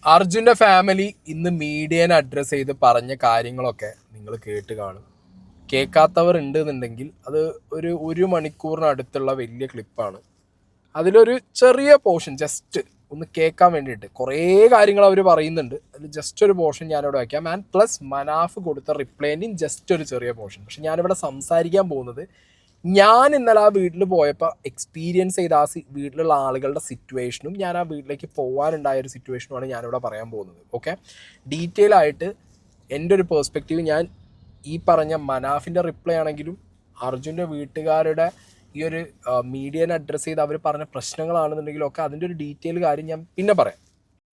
അർജുൻ്റെ ഫാമിലി ഇന്ന് മീഡിയനെ അഡ്രസ്സ് ചെയ്ത് പറഞ്ഞ കാര്യങ്ങളൊക്കെ നിങ്ങൾ കേട്ട് കാണും. കേൾക്കാത്തവർ ഉണ്ടെന്നുണ്ടെങ്കിൽ അത് ഒരു മണിക്കൂറിനടുത്തുള്ള വലിയ ക്ലിപ്പാണ്. അതിലൊരു ചെറിയ പോർഷൻ ജസ്റ്റ് ഒന്ന് കേൾക്കാൻ വേണ്ടിയിട്ട് കുറേ കാര്യങ്ങൾ അവർ പറയുന്നുണ്ട്. അതിൽ ജസ്റ്റ് ഒരു പോർഷൻ ഞാനിവിടെ വയ്ക്കാം. ആൻഡ് പ്ലസ് മനാഫ് കൊടുത്ത റിപ്ലൈൻ്റെയും ജസ്റ്റ് ഒരു ചെറിയ പോർഷൻ. പക്ഷെ ഞാനിവിടെ സംസാരിക്കാൻ പോകുന്നത് ഞാൻ ഇന്നലെ ആ വീട്ടിൽ പോയപ്പോൾ എക്സ്പീരിയൻസ് ചെയ്ത ആ വീട്ടിലുള്ള ആളുകളുടെ സിറ്റുവേഷനും ഞാൻ ആ വീട്ടിലേക്ക് പോകാനുണ്ടായ ഒരു സിറ്റുവേഷനുമാണ് ഞാനിവിടെ പറയാൻ പോകുന്നത്. ഓക്കെ, ഡീറ്റെയിൽ ആയിട്ട് എൻ്റെ ഒരു പേഴ്സ്പെക്റ്റീവ് ഞാൻ ഈ പറഞ്ഞ മനാഫിൻ്റെ റിപ്ലൈ ആണെങ്കിലും അർജുൻ്റെ വീട്ടുകാരുടെ ഈ ഒരു മീഡിയനെ അഡ്രസ്സ് ചെയ്ത് അവർ പറഞ്ഞ പ്രശ്നങ്ങളാണെന്നുണ്ടെങ്കിലും ഒക്കെ അതിൻ്റെ ഒരു ഡീറ്റെയിൽ കാര്യം ഞാൻ പിന്നെ പറയാം.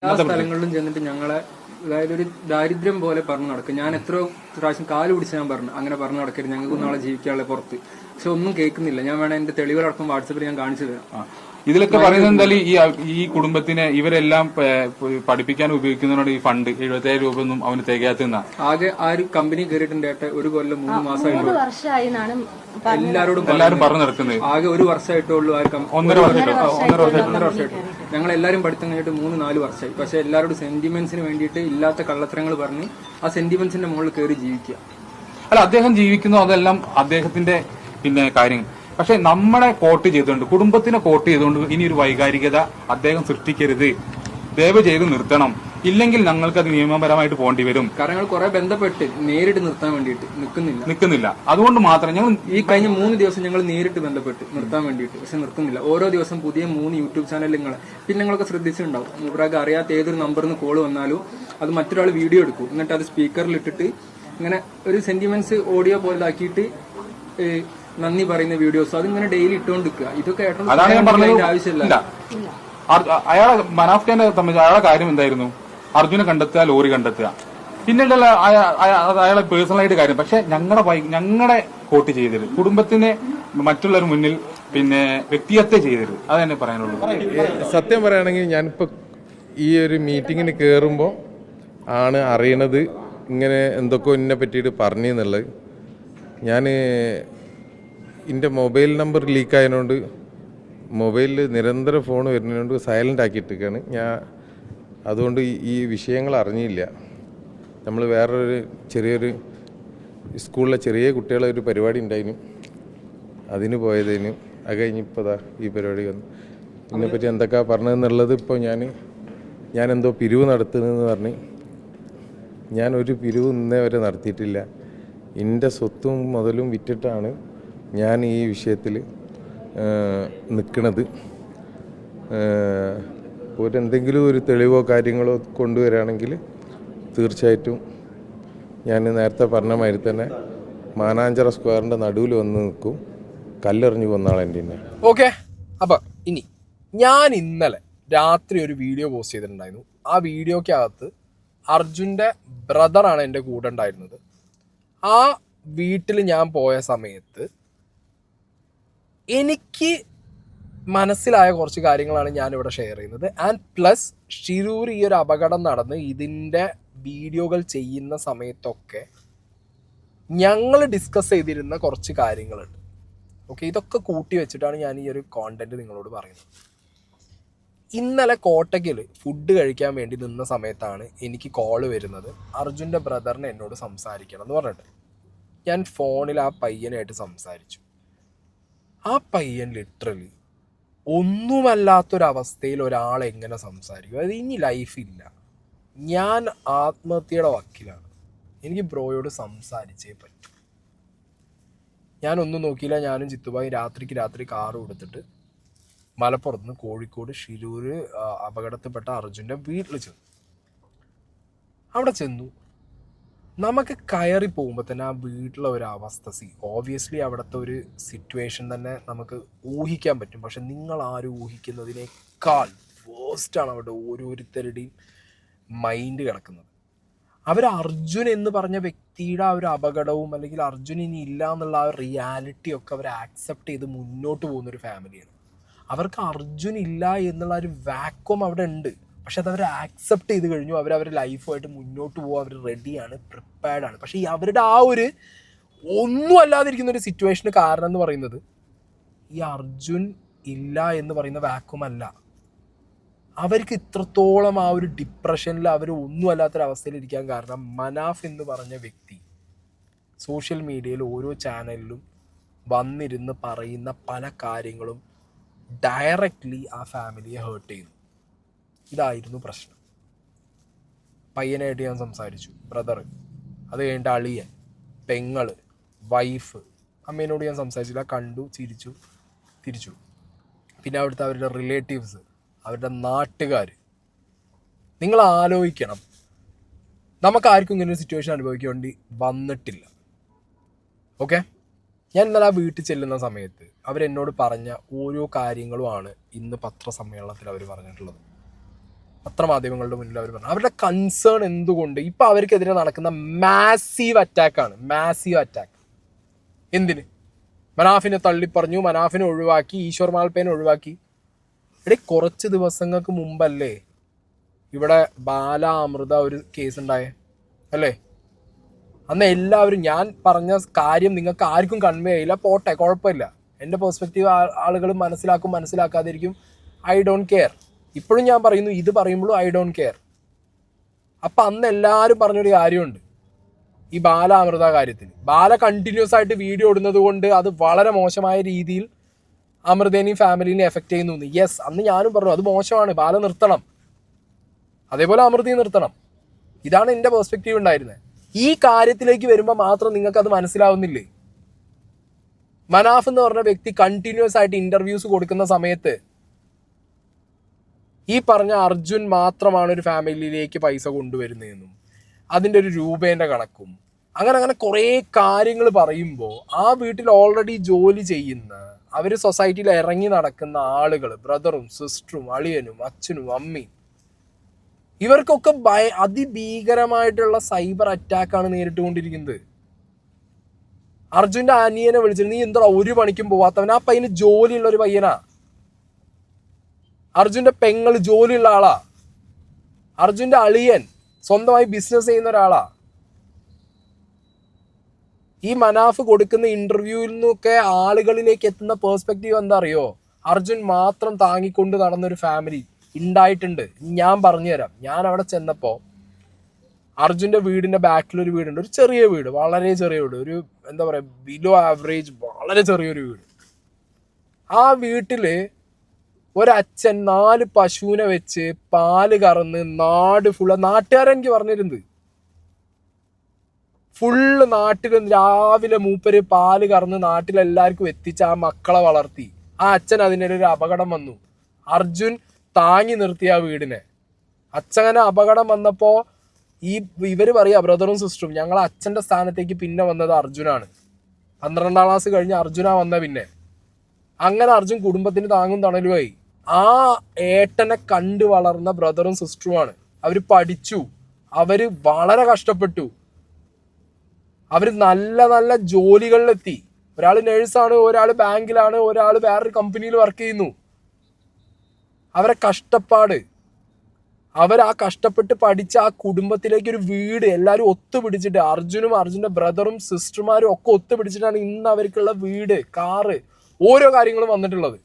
എല്ലാ സ്ഥലങ്ങളിലും ചെന്നിട്ട് ഞങ്ങളെ അതായത് ഒരു ദാരിദ്ര്യം പോലെ പറഞ്ഞു നടക്കും. ഞാൻ എത്രയോ പ്രാവശ്യം കാല് പിടിച്ച് ഞാൻ പറഞ്ഞു അങ്ങനെ പറഞ്ഞു നടക്കരുത്, ഞങ്ങൾക്ക് നാളെ ജീവിക്കാനുള്ള പുറത്ത്. പക്ഷെ ഒന്നും കേൾക്കുന്നില്ല. ഞാൻ വേണം എന്റെ തെളിവുകളടക്കം വാട്സപ്പിൽ ഞാൻ കാണിച്ചു തരാം. ഇതിലൊക്കെ പറയുന്നത് എന്തായാലും ഈ കുടുംബത്തിനെ ഇവരെല്ലാം പഠിപ്പിക്കാൻ ഉപയോഗിക്കുന്നതിനോട് ഈ ഫണ്ട് 70,000 രൂപ ഒന്നും അവന് തികയാത്തുന്ന ആകെ ആ ഒരു കമ്പനി കയറിയിട്ടുണ്ട് 1 കൊല്ലം 3 മാസമായിട്ടുള്ളൂ. എല്ലാരും പറഞ്ഞു നടക്കുന്നത് ആകെ 1 വർഷമായിട്ടുള്ളൂ. ആ ഒന്നര വർഷമായിട്ടുള്ളൂ. ഞങ്ങൾ എല്ലാരും പഠിത്തം കഴിഞ്ഞിട്ട് 3-4 വർഷമായി. പക്ഷെ എല്ലാവരോടും സെന്റിമെന്റ്സിന് വേണ്ടിയിട്ട് ഇല്ലാത്ത കള്ളത്തരങ്ങൾ പറഞ്ഞ് ആ സെന്റിമെന്റ്സിന്റെ മുകളിൽ കയറി ജീവിക്കുക. അല്ല, അദ്ദേഹം ജീവിക്കുന്നു, അതെല്ലാം അദ്ദേഹത്തിന്റെ കാര്യങ്ങൾ. പക്ഷെ നമ്മളെ കോട്ട് ചെയ്തുകൊണ്ട്, കുടുംബത്തിനെ കോട്ട് ചെയ്തുകൊണ്ട് ഇനി ഒരു വൈകാരികത അദ്ദേഹം സൃഷ്ടിക്കരുത്, ദയവ് ചെയ്ത് നിർത്തണം. ഇല്ലെങ്കിൽ ഞങ്ങൾക്ക് അത് നിയമപരമായിട്ട് പോകേണ്ടി വരും. കാരണം കുറെ ബന്ധപ്പെട്ട് നേരിട്ട് നിർത്താൻ വേണ്ടിയിട്ട് നിൽക്കുന്നില്ല. അതുകൊണ്ട് മാത്രം ഞങ്ങൾ ഈ കഴിഞ്ഞ 3 ദിവസം ഞങ്ങൾ നേരിട്ട് ബന്ധപ്പെട്ട് നിർത്താൻ വേണ്ടിയിട്ട്, പക്ഷെ നിർത്തുന്നില്ല. ഓരോ ദിവസം പുതിയ 3 യൂട്യൂബ് ചാനലുകൾ പിന്നെ ഞങ്ങളൊക്കെ ശ്രദ്ധിച്ചിട്ടുണ്ടാവും. മൂപ്പരാക്ക് അറിയാത്ത ഏതൊരു നമ്പറിൽ നിന്ന് കോള് വന്നാലും അത് മറ്റൊരാൾ വീഡിയോ എടുക്കും. എന്നിട്ട് അത് സ്പീക്കറിൽ ഇട്ടിട്ട് ഇങ്ങനെ ഒരു സെന്റിമെന്റ്സ് ഓഡിയോ പോലെ ആക്കിയിട്ട് നന്ദി പറയുന്ന വീഡിയോസ് അതിങ്ങനെ ഡെയിലി ഇട്ടുകൊണ്ടിരിക്കുക. ഇതൊക്കെ അതാണ് ഞാൻ പറഞ്ഞത്. ആവശ്യമില്ല. അയാളെ മനാഫ്ഖാനെ സംബന്ധിച്ച് അയാളെ കാര്യം എന്തായിരുന്നു? അർജുനെ കണ്ടെത്തുക, ലോറി കണ്ടെത്തുക, പിന്നീടുള്ള അയാളെ പേഴ്സണലായിട്ട് കാര്യം. പക്ഷെ ഞങ്ങളുടെ കോട്ട് ചെയ്തത് കുടുംബത്തിനെ മറ്റുള്ളവർ മുന്നിൽ വ്യക്തിഹത്യ ചെയ്തത്, അത് തന്നെ പറയാനുള്ളൂ. സത്യം പറയുകയാണെങ്കിൽ ഞാനിപ്പോ ഈ ഒരു മീറ്റിങ്ങിന് കയറുമ്പോൾ ആണ് അറിയണത് ഇങ്ങനെ എന്തൊക്കെ എന്നെ പറ്റിയിട്ട് പറഞ്ഞെന്നുള്ളത്. ഞാൻ എൻ്റെ മൊബൈൽ നമ്പർ ലീക്കായതുകൊണ്ട് മൊബൈലിൽ നിരന്തരം ഫോൺ വരുന്നതുകൊണ്ട് സൈലൻ്റ് ആക്കിയിട്ടൊക്കെയാണ് ഞാൻ. അതുകൊണ്ട് ഈ വിഷയങ്ങൾ അറിഞ്ഞില്ല. നമ്മൾ വേറൊരു ചെറിയൊരു സ്കൂളിലെ ചെറിയ കുട്ടികളെ ഒരു പരിപാടി ഉണ്ടായിരുന്നു, അതിന് പോയതിന്. അത് കഴിഞ്ഞിപ്പോൾ ദാ ഈ പരിപാടി വന്നു. ഇതിനെപ്പറ്റി എന്തൊക്കെയാ പറഞ്ഞതെന്നുള്ളത് ഇപ്പോൾ ഞാനെന്തോ പിരിവ് നടത്തുന്നതെന്ന് പറഞ്ഞ് ഞാനൊരു പിരിവ് ഇന്നേ വരെ നടത്തിയിട്ടില്ല. എൻ്റെ സ്വത്തും മുതലും വിറ്റിട്ടാണ് ഞാൻ ഈ വിഷയത്തിൽ നിൽക്കുന്നത്. എന്തെങ്കിലും ഒരു തെളിവോ കാര്യങ്ങളോ കൊണ്ടുവരികയാണെങ്കിൽ തീർച്ചയായിട്ടും ഞാൻ നേരത്തെ പറഞ്ഞ മാതിരി തന്നെ മാനാഞ്ചിറ സ്ക്വയറിൻ്റെ നടുവിൽ വന്ന് നിൽക്കും, കല്ലെറിഞ്ഞു കൊന്നാളെ എൻ്റെ. ഓക്കെ, അപ്പം ഇനി ഞാൻ ഇന്നലെ രാത്രി ഒരു വീഡിയോ പോസ്റ്റ് ചെയ്തിട്ടുണ്ടായിരുന്നു. ആ വീഡിയോക്കകത്ത് അർജുൻ്റെ ബ്രദറാണ് എൻ്റെ കൂടെ ഉണ്ടായിരുന്നത്. ആ വീട്ടിൽ ഞാൻ പോയ സമയത്ത് എനിക്ക് മനസ്സിലായ കുറച്ച് കാര്യങ്ങളാണ് ഞാനിവിടെ ഷെയർ ചെയ്യുന്നത്. ആൻഡ് പ്ലസ് ഷിരൂർ ഈ ഒരു അപകടം നടന്ന് ഇതിൻ്റെ വീഡിയോകൾ ചെയ്യുന്ന സമയത്തൊക്കെ ഞങ്ങൾ ഡിസ്കസ് ചെയ്തിരുന്ന കുറച്ച് കാര്യങ്ങളുണ്ട്. ഓക്കെ, ഇതൊക്കെ കൂട്ടി വെച്ചിട്ടാണ് ഞാൻ ഈ ഒരു കോണ്ടന്റ് നിങ്ങളോട് പറയുന്നത്. ഇന്നലെ കോട്ടയ്ക്കൽ ഫുഡ് കഴിക്കാൻ വേണ്ടി നിന്ന സമയത്താണ് എനിക്ക് കോള് വരുന്നത്, അർജുൻ്റെ ബ്രദറിനെ എന്നോട് സംസാരിക്കണം എന്ന് പറഞ്ഞിട്ട്. ഞാൻ ഫോണിൽ ആ പയ്യനായിട്ട് സംസാരിച്ചു. ആ പയ്യൻ ലിറ്ററലി ഒന്നുമല്ലാത്തൊരവസ്ഥയിൽ ഒരാൾ എങ്ങനെ സംസാരിക്കും? അത് ഇനി ലൈഫില്ല. ഞാൻ ആത്മഹത്യയുടെ വക്കിലാണ്. എനിക്ക് ബ്രോയോട് സംസാരിച്ചേ പറ്റും. ഞാനൊന്നും നോക്കിയില്ല. ഞാനും ചിത്തുബായി രാത്രി കാറ് കൊടുത്തിട്ട് മലപ്പുറത്ത് നിന്ന് കോഴിക്കോട് ഷിരൂർ അപകടത്തിൽപ്പെട്ട അർജുൻ്റെ വീട്ടിൽ ചെന്നു. അവിടെ ചെന്നു നമുക്ക് കയറി പോകുമ്പോൾ തന്നെ ആ വീട്ടിലെ ഒരു അവസ്ഥ ഓബ്വിയസ്ലി അവിടുത്തെ ഒരു സിറ്റുവേഷൻ തന്നെ നമുക്ക് ഊഹിക്കാൻ പറ്റും. പക്ഷെ നിങ്ങൾ ആരും ഊഹിക്കുന്നതിനേക്കാൾ വേസ്റ്റാണ് അവിടെ ഓരോരുത്തരുടെയും മൈൻഡ് കിടക്കുന്നത്. അവർ അർജുൻ എന്ന് പറഞ്ഞ വ്യക്തിയുടെ ആ ഒരു അപകടവും അല്ലെങ്കിൽ അർജുൻ ഇനി ഇല്ല എന്നുള്ള ആ റിയാലിറ്റി ഒക്കെ അവർ ആക്സെപ്റ്റ് ചെയ്ത് മുന്നോട്ട് പോകുന്നൊരു ഫാമിലിയാണ്. അവർക്ക് അർജുൻ ഇല്ല എന്നുള്ള ഒരു വാക്വം അവിടെ ഉണ്ട്. പക്ഷെ അത് അവർ ആക്സെപ്റ്റ് ചെയ്ത് കഴിഞ്ഞു. അവരവരുടെ ലൈഫുമായിട്ട് മുന്നോട്ട് പോകാൻ അവർ റെഡിയാണ്, പ്രിപ്പയർഡാണ്. പക്ഷേ ഈ അവരുടെ ആ ഒരു ഒന്നും അല്ലാതിരിക്കുന്ന ഒരു സിറ്റുവേഷന് കാരണം എന്ന് പറയുന്നത് ഈ അർജുൻ ഇല്ല എന്ന് പറയുന്ന വാക്വം അല്ല. അവർക്ക് ഇത്രത്തോളം ആ ഒരു ഡിപ്രഷനിൽ അവർ ഒന്നും അല്ലാത്തൊരവസ്ഥയിലിരിക്കാൻ കാരണം മനാഫ് എന്ന് പറഞ്ഞ വ്യക്തി സോഷ്യൽ മീഡിയയിൽ ഓരോ ചാനലിലും വന്നിരുന്ന് പറയുന്ന പല കാര്യങ്ങളും ഡയറക്റ്റ്ലി ആ ഫാമിലിയെ ഹേർട്ട് ചെയ്യുന്നു. ഇതായിരുന്നു പ്രശ്നം. പയ്യനായിട്ട് ഞാൻ സംസാരിച്ചു, ബ്രദർ, അത് കഴിഞ്ഞിട്ട് അളിയൻ, പെങ്ങള്, വൈഫ്, അമ്മേനോട് ഞാൻ സംസാരിച്ചില്ല, കണ്ടു, ചിരിച്ചു, തിരിച്ചു. പിന്നെ അവിടുത്തെ അവരുടെ റിലേറ്റീവ്സ്, അവരുടെ നാട്ടുകാർ. നിങ്ങൾ ആലോചിക്കണം, നമുക്ക് ആർക്കും ഇങ്ങനെ ഒരു സിറ്റുവേഷൻ അനുഭവിക്കേണ്ടി വന്നിട്ടില്ല. ഓക്കെ, ഞാൻ ഇന്നലെ ആ വീട്ടിൽ ചെല്ലുന്ന സമയത്ത് അവരെന്നോട് പറഞ്ഞ ഓരോ കാര്യങ്ങളുമാണ് ഇന്ന് പത്രസമ്മേളനത്തിൽ അവർ പറഞ്ഞിട്ടുള്ളത്. പത്രമാധ്യമങ്ങളുടെ മുന്നിൽ അവർ പറഞ്ഞു അവരുടെ കൺസേൺ എന്തുകൊണ്ട് ഇപ്പം അവർക്കെതിരെ നടക്കുന്ന മാസീവ് അറ്റാക്കാണ്. മാസീവ് അറ്റാക്ക് എന്തിന്? മനാഫിനെ തള്ളിപ്പറഞ്ഞു, മനാഫിനെ ഒഴിവാക്കി, ഈശ്വർ മാൽപ്പേനെ ഒഴിവാക്കി. കുറച്ച് ദിവസങ്ങൾക്ക് മുമ്പല്ലേ ഇവിടെ ബാല അമൃത ഒരു കേസ് ഉണ്ടായേ അല്ലേ? അന്ന് എല്ലാവരും, ഞാൻ പറഞ്ഞ കാര്യം നിങ്ങൾക്ക് ആർക്കും കൺവേ ചെയ്യില്ല, പോട്ടെ, കുഴപ്പമില്ല. എൻ്റെ പെർസ്പെക്റ്റീവ് ആളുകൾ മനസ്സിലാക്കും, മനസ്സിലാക്കാതിരിക്കും, ഐ ഡോണ്ട് കെയർ. ഇപ്പോഴും ഞാൻ പറയുന്നു, ഇത് പറയുമ്പോഴും ഐ ഡോണ്ട് കെയർ. അപ്പം അന്ന് എല്ലാവരും പറഞ്ഞൊരു കാര്യമുണ്ട് ഈ ബാല അമൃത കാര്യത്തിൽ. ബാല കണ്ടിന്യൂസ് ആയിട്ട് വീഡിയോ ഇടുന്നത് കൊണ്ട് അത് വളരെ മോശമായ രീതിയിൽ അമൃതേനെയും ഫാമിലിനെയും എഫക്റ്റ് ചെയ്യുന്നു. യെസ്, അന്ന് ഞാനും പറഞ്ഞു അത് മോശമാണ്, ബാല നിർത്തണം, അതേപോലെ അമൃതയും നിർത്തണം. ഇതാണ് എൻ്റെ പെർസ്പെക്റ്റീവ് ഉണ്ടായിരുന്നത്. ഈ കാര്യത്തിലേക്ക് വരുമ്പോൾ മാത്രം നിങ്ങൾക്ക് അത് മനസ്സിലാവുന്നില്ലേ? മനാഫ് എന്ന് പറഞ്ഞ വ്യക്തി കണ്ടിന്യൂസ് ആയിട്ട് ഇന്റർവ്യൂസ് കൊടുക്കുന്ന സമയത്ത് ഈ പറഞ്ഞ അർജുൻ മാത്രമാണ് ഒരു ഫാമിലിയിലേക്ക് പൈസ കൊണ്ടുവരുന്നതെന്നും അതിൻ്റെ ഒരു രൂപേൻ്റെ കണക്കും അങ്ങനെ കുറേ കാര്യങ്ങൾ പറയുമ്പോൾ ആ വീട്ടിൽ ഓൾറെഡി ജോലി ചെയ്യുന്ന, അവർ സൊസൈറ്റിയിൽ ഇറങ്ങി നടക്കുന്ന ആളുകൾ, ബ്രദറും സിസ്റ്ററും അളിയനും അച്ഛനും അമ്മയും, ഇവർക്കൊക്കെ അതിഭീകരമായിട്ടുള്ള സൈബർ അറ്റാക്കാണ് നേരിട്ടുകൊണ്ടിരിക്കുന്നത്. അർജുൻ്റെ അനിയനെ വിളിച്ചിട്ട് നീ എന്താ ഒരു പണിക്കും പോവാത്തവൻ? ആ പയ്യന് ജോലിയുള്ള ഒരു പയ്യനാ. അർജുൻ്റെ പെങ്ങൾ ജോലിയുള്ള ആളാ. അർജുൻ്റെ അളിയൻ സ്വന്തമായി ബിസിനസ് ചെയ്യുന്ന ഒരാളാ. ഈ മനാഫ് കൊടുക്കുന്ന ഇന്റർവ്യൂവിൽ നിന്നൊക്കെ ആളുകളിലേക്ക് എത്തുന്ന പേഴ്സ്പെക്റ്റീവ് എന്താ അറിയോ? അർജുൻ മാത്രം താങ്ങിക്കൊണ്ട് നടന്നൊരു ഫാമിലി ഉണ്ടായിട്ടുണ്ട്. ഞാൻ പറഞ്ഞുതരാം. ഞാൻ അവിടെ ചെന്നപ്പോൾ അർജുൻ്റെ വീടിൻ്റെ ബാക്കിലൊരു വീടുണ്ട്, ഒരു ചെറിയ വീട്, വളരെ ചെറിയ വീട്, ഒരു എന്താ പറയുക ബിലോ ആവറേജ് വളരെ ചെറിയൊരു വീട്. ആ വീട്ടിൽ ഒരച്ഛൻ 4 പശുവിനെ വെച്ച് പാല് കറന്ന് നാട് ഫുള്ള്, നാട്ടുകാരൻ എനിക്ക് പറഞ്ഞിരുന്നത്, ഫുള്ള് നാട്ടിൽ രാവിലെ മൂപ്പര് പാല് കറന്ന് നാട്ടിലെല്ലാവർക്കും എത്തിച്ച് ആ മക്കളെ വളർത്തി. ആ അച്ഛൻ അതിനൊരു അപകടം വന്നു. അർജുൻ താങ്ങി നിർത്തിയ ആ വീടിനെ. അച്ഛനെ അപകടം വന്നപ്പോൾ ഇവർ പറയാ, ബ്രദറും സിസ്റ്ററും, ഞങ്ങൾ അച്ഛൻ്റെ സ്ഥാനത്തേക്ക് പിന്നെ വന്നത് അർജുനാണ്. 12ാം ക്ലാസ് കഴിഞ്ഞ് അർജുനാ വന്ന പിന്നെ. അങ്ങനെ അർജുൻ കുടുംബത്തിന് താങ്ങും തണലുമായി. ആ ഏട്ടനെ കണ്ടു വളർന്ന ബ്രദറും സിസ്റ്ററുമാണ്. അവർ പഠിച്ചു, അവർ വളരെ കഷ്ടപ്പെട്ടു, അവർ നല്ല നല്ല ജോലികളിലെത്തി. ഒരാൾ നേഴ്സാണ്, ഒരാൾ ബാങ്കിലാണ്, ഒരാൾ വേറൊരു കമ്പനിയിൽ വർക്ക് ചെയ്യുന്നു. അവരെ കഷ്ടപ്പാട്, അവർ ആ കഷ്ടപ്പെട്ട് പഠിച്ച ആ കുടുംബത്തിലേക്ക് ഒരു വീട് എല്ലാവരും ഒത്തുപിടിച്ചിട്ട്, അർജുനും അർജുൻ്റെ ബ്രദറും സിസ്റ്റർമാരും ഒക്കെ ഒത്തുപിടിച്ചിട്ടാണ് ഇന്ന് അവർക്കുള്ള വീട്, കാറ്, ഓരോ കാര്യങ്ങളും വന്നിട്ടുള്ളത്.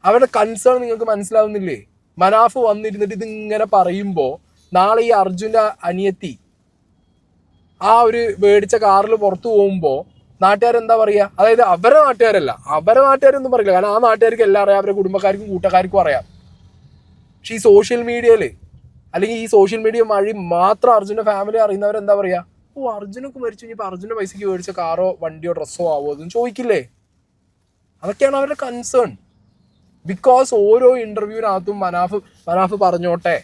അവരുടെ കൺസേൺ നിങ്ങൾക്ക് മനസ്സിലാവുന്നില്ലേ? മനാഫ് വന്നിരുന്നിട്ട് ഇതിങ്ങനെ പറയുമ്പോൾ നാളെ ഈ അർജുൻ്റെ അനിയത്തി ആ ഒരു മേടിച്ച കാറിൽ പുറത്തു പോകുമ്പോൾ നാട്ടുകാരെന്താ പറയുക? അതായത് അവരെ നാട്ടുകാരല്ല, അവരെ നാട്ടുകാരൊന്നും പറയില്ല, കാരണം ആ നാട്ടുകാർക്ക് എല്ലാം അറിയാം, അവരുടെ കുടുംബക്കാർക്കും കൂട്ടക്കാർക്കും അറിയാം. പക്ഷെ ഈ സോഷ്യൽ മീഡിയയിൽ അല്ലെങ്കിൽ ഈ സോഷ്യൽ മീഡിയ വഴി മാത്രം അർജുൻ്റെ ഫാമിലി അറിയുന്നവരെന്താ പറയുക? ഓ, അർജുനൊക്കെ മരിച്ചു, ഇനിയിപ്പോൾ അർജുൻ്റെ പൈസയ്ക്ക് മേടിച്ച കാറോ വണ്ടിയോ ഡ്രസ്സോ ആവോ അതൊന്നും ചോദിക്കില്ലേ? അതൊക്കെയാണ് അവരുടെ കൺസേൺ. ബിക്കോസ് ഓരോ ഇന്റർവ്യൂവിനകത്തും മനാഫ് പറഞ്ഞോട്ടെ,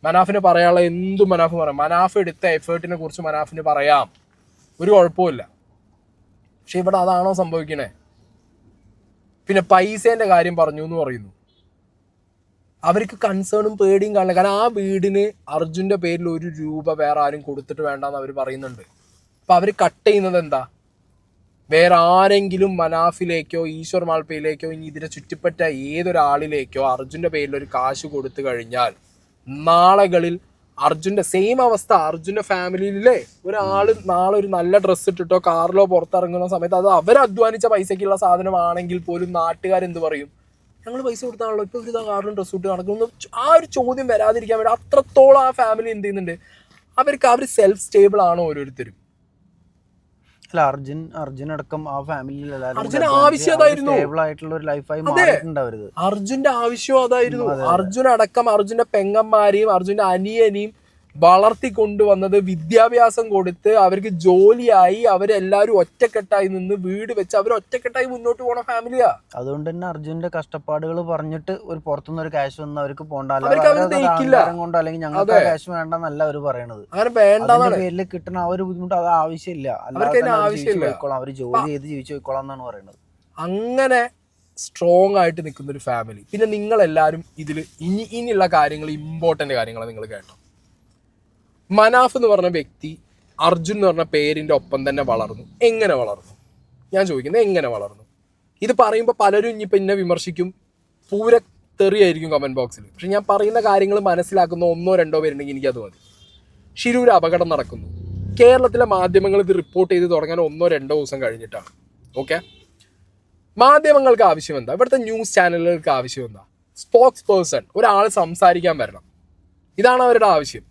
മനാഫിന് പറയാനുള്ള എന്തും മനാഫ് പറയാം, മനാഫ് എടുത്ത എഫേർട്ടിനെ കുറിച്ച് മനാഫിന് പറയാം, ഒരു കുഴപ്പമില്ല. പക്ഷെ ഇവിടെ അതാണോ സംഭവിക്കണേ? പിന്നെ പൈസേൻ്റെ കാര്യം പറഞ്ഞു എന്ന് പറയുന്നു. അവർക്ക് കൺസേണും പേടിയും കാണില്ല. കാരണം ആ വീടിന് അർജുൻ്റെ പേരിൽ 1 രൂപ വേറെ ആരും കൊടുത്തിട്ട് വേണ്ടെന്ന് അവർ പറയുന്നുണ്ട്. അപ്പം അവർ കട്ട് ചെയ്യുന്നത് എന്താ? വേറെ ആരെങ്കിലും മനാഫിലേക്കോ ഈശ്വർ മാൽപ്പയിലേക്കോ ഇനി ഇതിനെ ചുറ്റിപ്പറ്റ ഏതൊരാളിലേക്കോ അർജുൻ്റെ പേരിൽ ഒരു കാശ് കൊടുത്തു കഴിഞ്ഞാൽ നാളുകളിൽ അർജുൻ്റെ സെയിം അവസ്ഥ, അർജുൻ്റെ ഫാമിലിയിലെ ഒരാൾ നാളെ ഒരു നല്ല ഡ്രസ്സ് ഇട്ടിട്ടോ കാറിലോ പുറത്തിറങ്ങുന്ന സമയത്ത് അത് അവരധ്വാനിച്ച പൈസക്കുള്ള സാധനമാണെങ്കിൽ പോലും നാട്ടുകാരെന്ത് പറയും? ഞങ്ങൾ പൈസ കൊടുത്താണല്ലോ ഇപ്പോൾ ഒരു കാറിലും ഡ്രസ്സ് ഇട്ട് നടക്കുന്നു. ആ ഒരു ചോദ്യം വരാതിരിക്കാൻ വേണ്ടി അത്രത്തോളം ആ ഫാമിലി എന്ത് ചെയ്യുന്നുണ്ട്, അവർ സെൽഫ് സ്റ്റേബിൾ ആണോ ഓരോരുത്തരും. അല്ല അർജുൻ അടക്കം ആ ഫാമിലിയിൽ അർജുന്റെ ആവശ്യം അതായിരുന്നു. ആയിട്ടുള്ള ഒരു ലൈഫായി മാറിയിട്ടുണ്ട്. അർജുന്റെ ആവശ്യം അതായിരുന്നു. അർജുൻ അടക്കം അർജുന്റെ പെങ്ങന്മാരെയും അർജുന്റെ അനിയനെയും വളർത്തിക്കൊണ്ടുവന്നത്, വിദ്യാഭ്യാസം കൊടുത്ത് അവർക്ക് ജോലിയായി, അവരെല്ലാരും ഒറ്റക്കെട്ടായി നിന്ന് വീട് വെച്ച് അവർ ഒറ്റക്കെട്ടായി മുന്നോട്ട് പോണ ഫാമിലിയാ. അതുകൊണ്ട് തന്നെ അർജുന്റെ കഷ്ടപ്പാടുകൾ പറഞ്ഞിട്ട് ഒരു പുറത്തുനിന്ന് ഒരു ക്യാഷ് വന്ന് അവർക്ക് പോകണ്ട, കൊണ്ട് അല്ലെങ്കിൽ ഞങ്ങൾക്ക് ക്യാഷ് വേണ്ടെന്നല്ല അവർ പറയണത്. അങ്ങനെ വേണ്ടെന്നാണ് പേരിൽ കിട്ടുന്ന ആ ഒരു ബുദ്ധിമുട്ട് അത് ആവശ്യമില്ല, പോയിക്കോളാം, അവർ ജോലി ചെയ്ത് ജീവിച്ചു പോയിക്കോളാം എന്നാണ് പറയുന്നത്. അങ്ങനെ സ്ട്രോങ് ആയിട്ട് നിൽക്കുന്ന ഒരു ഫാമിലി. പിന്നെ നിങ്ങളെല്ലാവരും ഇതിൽ ഇനിയുള്ള കാര്യങ്ങൾ, ഇമ്പോർട്ടന്റ് കാര്യങ്ങൾ നിങ്ങൾ കേട്ടോ. മനാഫ് എന്ന് പറഞ്ഞ വ്യക്തി അർജുൻ എന്ന് പറഞ്ഞ പേരിന്റെ ഒപ്പം തന്നെ വളർന്നു. എങ്ങനെ വളർന്നു? ഞാൻ ചോദിക്കുന്നത് എങ്ങനെ വളർന്നു? ഇത് പറയുമ്പോൾ പലരും ഇനിയിപ്പോൾ എന്നെ വിമർശിക്കും, പൂര തെറിയായിരിക്കും കമന്റ് ബോക്സിൽ. പക്ഷെ ഞാൻ പറയുന്ന കാര്യങ്ങൾ മനസ്സിലാക്കുന്ന 1-2 പേരുണ്ടെങ്കിൽ എനിക്കത് മതി. ഷിരൂര് അപകടം നടക്കുന്നു. കേരളത്തിലെ മാധ്യമങ്ങൾ ഇത് റിപ്പോർട്ട് ചെയ്ത് തുടങ്ങാൻ 1-2 ദിവസം കഴിഞ്ഞിട്ടാണ്. ഓക്കെ, മാധ്യമങ്ങൾക്ക് ആവശ്യം എന്താ? ഇവിടുത്തെ ന്യൂസ് ചാനലുകൾക്ക് ആവശ്യം എന്താ? സ്പോക്സ് പേഴ്സൺ, ഒരാൾ സംസാരിക്കാൻ വരണം. ഇതാണ് അവരുടെ ആവശ്യം.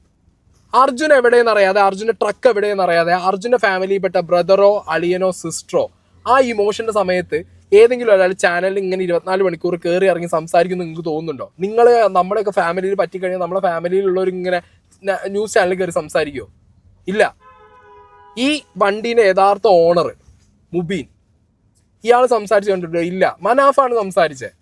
അർജുൻ എവിടെയെന്ന് അറിയാതെ, അർജുൻ്റെ ട്രക്ക് എവിടെയെന്ന് അറിയാതെ, അർജുൻ്റെ ഫാമിലിയിൽപ്പെട്ട ബ്രദറോ അളിയനോ സിസ്റ്ററോ ആ ഇമോഷൻ്റെ സമയത്ത് ഏതെങ്കിലും ഒരാൾ ചാനലിൽ ഇങ്ങനെ 24 മണിക്കൂർ കയറി ഇറങ്ങി സംസാരിക്കുന്നു നിങ്ങൾക്ക് തോന്നുന്നുണ്ടോ? നിങ്ങൾ നമ്മുടെയൊക്കെ ഫാമിലിയിൽ പറ്റിക്കഴിഞ്ഞാൽ നമ്മുടെ ഫാമിലിയിലുള്ളവർ ഇങ്ങനെ ന്യൂസ് ചാനലിൽ കയറി സംസാരിക്കുമോ? ഇല്ല. ഈ വണ്ടീൻ്റെ യഥാർത്ഥ ഓണർ മുബീൻ, ഇയാൾ സംസാരിച്ചു കണ്ടിട്ടോ? ഇല്ല. മനാഫാണ് സംസാരിച്ചത്.